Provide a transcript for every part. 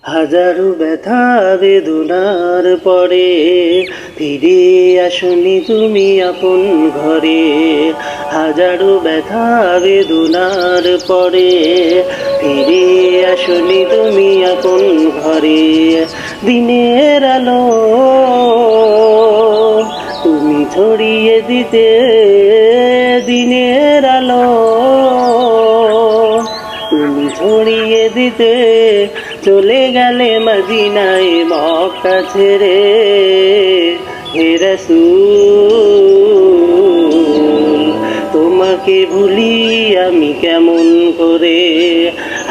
হাজারো ব্যথা বেদনার পরে ফিরে আসনি তুমি আপন ঘরে। হাজারো ব্যথা বেদনার পরে ফিরে আসনি তুমি আপন ঘরে। দিনের আলো তুমি ছড়িয়ে দিতে, দিনের আলো তুমি ছড়িয়ে দিতে চলে গেলে মদিনায় মক্কা ছেড়ে। হে রাসূল তোমাকে ভুলি আমি কেমন করে।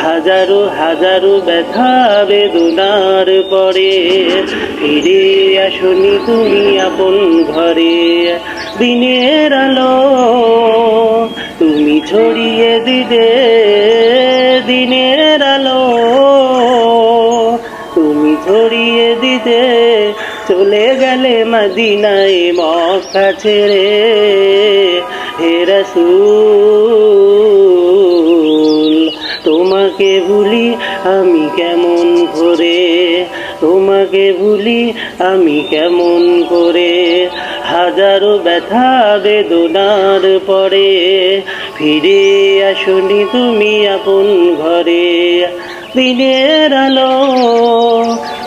হাজারো হাজারো ব্যথা বেদনার পরে ফিরে আসনি তুমি আপন ঘরে। দিনের আলো তুমি ছড়িয়ে দিতে, দিনের আলো তুমি ছড়িয়ে দিতে চলে গেলে মদিনায় মক্কা ছেড়ে। হে রাসূল তোমাকে ভুলি আমি কেমন করে, তোমাকে ভুলি আমি কেমন করে। হাজারো ব্যথা বেদনার পরে ফিরে আসনি তুমি আপন ঘরে। দিনের আলো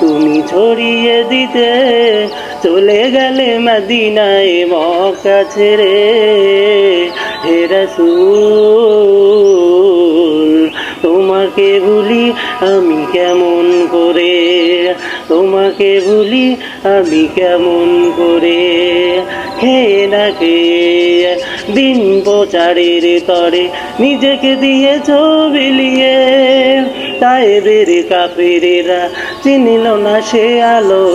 তুমি ছড়িয়ে দিতে চলে গেলে মদিনায় মক্কা ছেড়ে। হে রাসূল তোমাকে ভুলি আমি কেমন করে, তোমাকে ভুলি আমি কেমন করে। হে না কে দিন প্রচারের তরে নিজেকে দিয়েছ বিলিয়ে, তায়েবের কাফেরেরা চিনিল না সে আলো।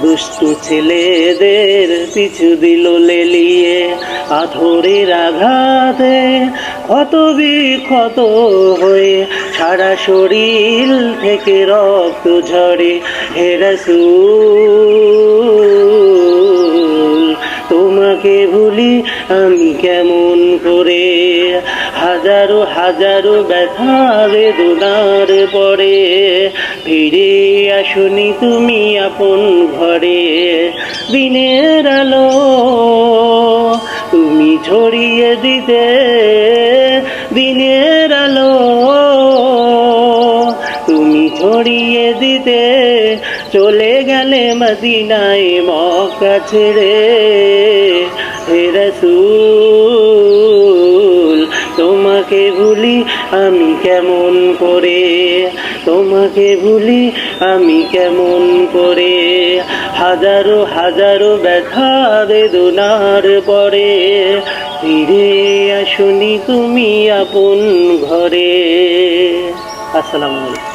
দুষ্টু ছেলেদের পিছু দিল লেলিয়ে, পাথরের আঘাতে ক্ষত বিক্ষত হয়ে সারা শরীর থেকে রক্ত ঝরে। হে রাসূল তোমাকে ভুলি আমি কেমন করে। হাজারো হাজারো ব্যথা বেদনার পরে ফিরে আসনি তুমি আপন ঘরে। দিনের আলো তুমি ছড়িয়ে দিতে, দিনের আলো তুমি ছড়িয়ে দিতে চলে গেলে মদিনায় মক্কা ছেড়ে। হে রাসূল তোমাকে ভুলি আমি কেমন করে, তোমাকে ভুলি আমি কেমন করে। হাজারো হাজারো ব্যথা বেদনার পরে ফিরে আসনি তুমি আপন ঘরে। আসসালামু আলাইকুম।